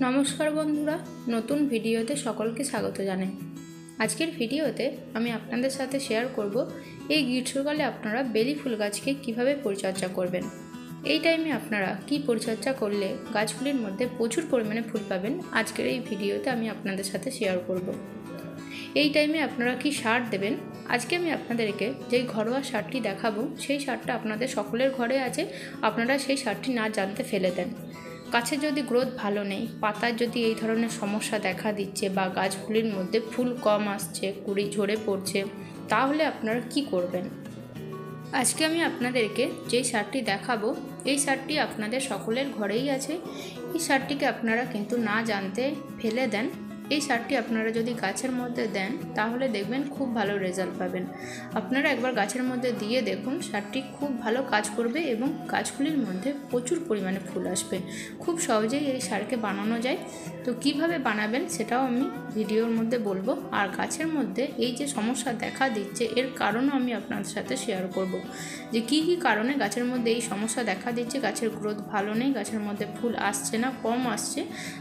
নমস্কার বন্ধুরা, নতুন ভিডিওতে সকলকে স্বাগত জানাই। আজকের ভিডিওতে আমি আপনাদের সাথে শেয়ার করব এই গ্রীষ্মকালে আপনারা বেলি ফুল গাছকে কিভাবে পরিচর্যা করবেন। এই টাইমে আপনারা কি পরিচর্যা করলে গাছগুলির মধ্যে প্রচুর পরিমাণে ফুল পাবেন, আজকের এই ভিডিওতে আমি আপনাদের সাথে শেয়ার করব। এই টাইমে আপনারা কি সার দেবেন, আজকে আমি আপনাদেরকে যেই ঘরোয়া সারটি দেখাবো সেই সারটা আপনাদের সকলের ঘরে আছে, আপনারা সেই সারটি না জানতে ফেলে দেন। গাছের যদি গ্রোথ ভালো নেই, পাতার যদি এই ধরনের সমস্যা দেখা দিচ্ছে বা গাছগুলির মধ্যে ফুল কম আসছে, কুড়ি ঝরে পড়ছে, তাহলে আপনারা কি করবেন। আজকে আমি আপনাদেরকে যেই সারটি দেখাবো এই সারটি আপনাদের সকলের ঘরেই আছে। এই সারটিকে আপনারা কিন্তু না জানতে ফেলে দেন। এই সারটি আপনারা যদি গাছের মধ্যে দেন তাহলে দেখবেন খুব ভালো রেজাল্ট পাবেন। আপনারা একবার গাছের মধ্যে দিয়ে দেখুন, সারটি খুব ভালো কাজ করবে এবং গাছগুলির মধ্যে প্রচুর পরিমাণে ফুল আসবে। খুব সহজেই এই সারকে বানানো যায়। তো কিভাবে বানাবেন সেটাও আমি ভিডিওর মধ্যে বলবো। আর গাছের মধ্যে এই যে সমস্যা দেখা দিচ্ছে এর কারণও আমি আপনাদের সাথে শেয়ার করব, যে কী কী কারণে গাছের মধ্যে এই সমস্যা দেখা দিচ্ছে, গাছের গ্রোথ ভালো নেই, গাছের মধ্যে ফুল আসছে না, কম আসছে।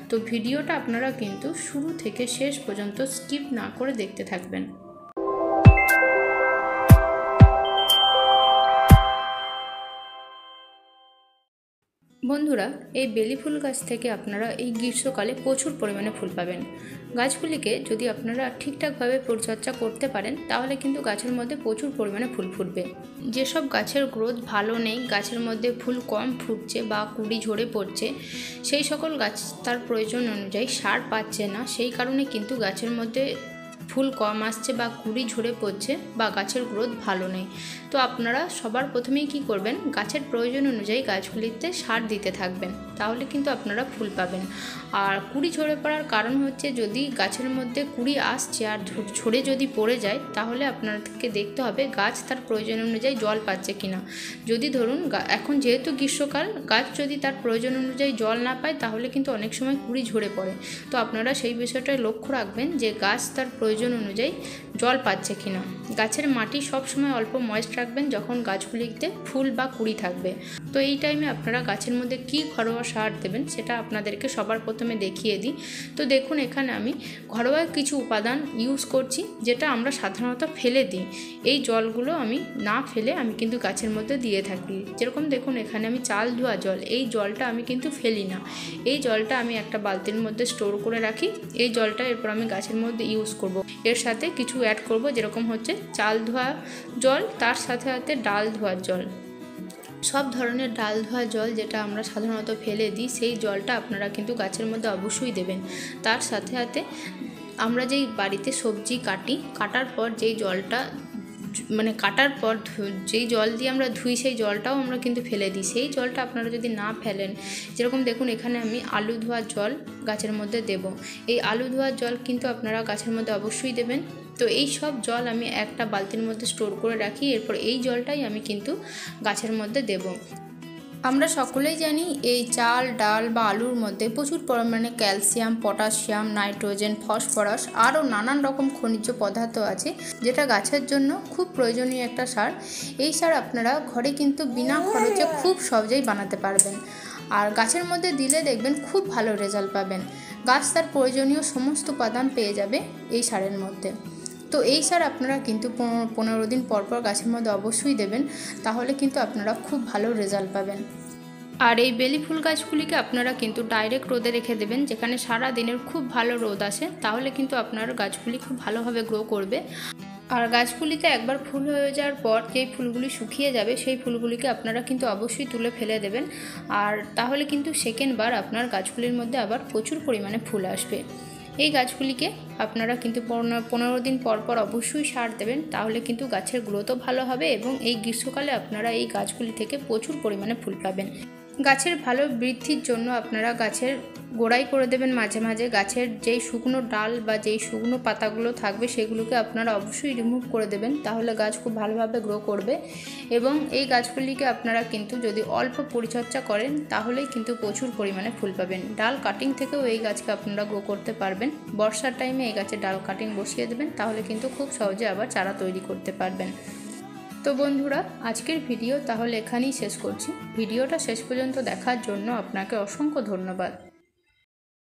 তো ভিডিওটা আপনারা কিন্তু শুরু থেকে শেষ পর্যন্ত স্কিপ না করে দেখতে থাকবেন। বন্ধুরা, এই বেলি ফুল গাছ থেকে আপনারা এই গ্রীষ্মকালে প্রচুর পরিমাণে ফুল পাবেন। গাছগুলিকে যদি আপনারা ঠিকঠাকভাবে পরিচর্যা করতে পারেন তাহলে কিন্তু গাছের মধ্যে প্রচুর পরিমাণে ফুল ফুটবে। যেসব গাছের গ্রোথ ভালো নেই, গাছের মধ্যে ফুল কম ফুটছে বা কুড়ি ঝরে পড়ছে, সেই সকল গাছ তার প্রয়োজন অনুযায়ী সার পাচ্ছে না, সেই কারণে কিন্তু গাছের মধ্যে ফুল কম আসছে বা কুড়ি ঝরে পড়ছে বা গাছের গ্রোথ ভালো নেই। তো আপনারা সবার প্রথমেই কি করবেন, গাছের প্রয়োজন অনুযায়ী গাছগুলিতে সার দিতে থাকবেন, তাহলে কিন্তু আপনারা ফুল পাবেন। আর কুড়ি ঝরে পড়ার কারণ হচ্ছে, যদি গাছের মধ্যে কুড়ি আসছে আর ঝরে যদি পড়ে যায় তাহলে আপনাদেরকে দেখতে হবে গাছ তার প্রয়োজন অনুযায়ী জল পাচ্ছে কিনা। যদি ধরুন এখন যেহেতু গ্রীষ্মকাল, গাছ যদি তার প্রয়োজন অনুযায়ী জল না পায় তাহলে কিন্তু অনেক সময় কুড়ি ঝরে পড়ে। তো আপনারা সেই বিষয়টা লক্ষ্য রাখবেন যে গাছ তার প্রয়োজন অনুযায়ী জল পাচ্ছে কিনা। গাছের মাটি সব সময় অল্প ময়েস্ট রাখবেন যখন গাছগুলিতে ফুল বা কুড়ি থাকবে। তো এই টাইমে আপনারা গাছের মধ্যে কি ঘরোয়া সার দেবেন সেটা আপনাদেরকে সবার প্রথমে দেখিয়ে দিই। তো দেখুন, এখানে আমি ঘরোয়া কিছু উপাদান ইউজ করছি যেটা আমরা সাধারণত ফেলে দিই। এই জলগুলো আমি না ফেলে আমি কিন্তু গাছের মধ্যে দিয়ে থাকি। যেরকম দেখুন, এখানে আমি চাল ধোয়া জল, এই জলটা আমি কিন্তু ফেলি না। এই জলটা আমি একটা বালতির মধ্যে স্টোর করে রাখি। এই জলটা এরপর আমি গাছের মধ্যে ইউজ করব। এর সাথে কিছু অ্যাড করব, যেরকম হচ্ছে চাল ধোয়া জল, তার সাথে সাথে ডাল ধোয়ার জল। সব ধরনের ডাল ধোয়া জল যেটা আমরা সাধারণত ফেলে দিই, সেই জলটা আপনারা কিন্তু গাছের মধ্যে অবশ্যই দেবেন। তার সাথে সাথে আমরা যেই বাড়িতে সবজি কাটার পর যেই জলটা কাটার পর যেই জল দিয়ে আমরা ধুই, সেই জলটাও আমরা কিন্তু ফেলে দিই। সেই জলটা আপনারা যদি না ফেলেন, যেরকম দেখুন এখানে আমি আলু ধোয়ার জল গাছের মধ্যে দেব। এই আলু ধোয়ার জল কিন্তু আপনারা গাছের মধ্যে অবশ্যই দেবেন। তো এই সব জল আমি একটা বালতির মধ্যে স্টোর করে রাখি, এরপর এই জলটাই আমি কিন্তু গাছের মধ্যে দেব। আমরা সকলেই জানি এই চাল ডাল বা আলুর মধ্যে প্রচুর পরিমাণে ক্যালসিয়াম, পটাশিয়াম, নাইট্রোজেন, ফসফরাস আরও নানান রকম খনিজ পদার্থ আছে, যেটা গাছের জন্য খুব প্রয়োজনীয় একটা সার। এই সার আপনারা ঘরে কিন্তু বিনা খরচে খুব সহজেই বানাতে পারবেন। আর গাছের মধ্যে দিলে দেখবেন খুব ভালো রেজাল্ট পাবেন। গাছ তার প্রয়োজনীয় সমস্ত উপাদান পেয়ে যাবে এই সারের মধ্যে। তো এই সার আপনারা কিন্তু 15 দিন পর পর গাছের মধ্যে অবশ্যই দেবেন, তাহলে কিন্তু আপনারা খুব ভালো রেজাল্ট পাবেন। আর এই বেলি ফুল গাছগুলিকে আপনারা কিন্তু ডাইরেক্ট রোদে রেখে দেবেন, যেখানে সারা দিনের খুব ভালো রোদ আসে, তাহলে কিন্তু আপনার গাছগুলি খুব ভালোভাবে গ্রো করবে। আর গাছগুলিতে একবার ফুল হয়ে যাওয়ার পর যেই ফুলগুলি শুকিয়ে যাবে সেই ফুলগুলিকে আপনারা কিন্তু অবশ্যই তুলে ফেলে দেবেন। আর তাহলে কিন্তু সেকেন্ডবার আপনার গাছগুলির মধ্যে আবার প্রচুর পরিমাণে ফুল আসবে। এই গাছগুলিকে আপনারা কিন্তু 15 দিন পর পর অবশ্যই সার দেবেন, তাহলে কিন্তু গাছের গ্রোথও ভালো হবে এবং এই গ্রীষ্মকালে আপনারা এই গাছগুলি থেকে প্রচুর পরিমাণে ফুল পাবেন। গাছের ভালো বৃদ্ধির জন্য আপনারা গাছের গোড়াই করে দেবেন মাঝে মাঝে। গাছের যেই শুকনো ডাল বা যেই শুকনো পাতাগুলো থাকবে সেগুলোকে আপনারা অবশ্যই রিমুভ করে দেবেন, তাহলে গাছ খুব ভালোভাবে গ্রো করবে। এবং এই গাছগুলিকে আপনারা কিন্তু যদি অল্প পরিচর্যা করেন তাহলেই কিন্তু প্রচুর পরিমাণে ফুল পাবেন। ডাল কাটিং থেকেও এই গাছকে আপনারা গ্রো করতে পারবেন। বর্ষার টাইমে এই গাছে ডাল কাটিং বসিয়ে দেবেন, তাহলে কিন্তু খুব সহজে আবার চারা তৈরি করতে পারবেন। তো বন্ধুরা, আজকের ভিডিও তাহলে এখানেই শেষ করছি। ভিডিওটা শেষ পর্যন্ত দেখার জন্য আপনাকে অসংখ্য ধন্যবাদ।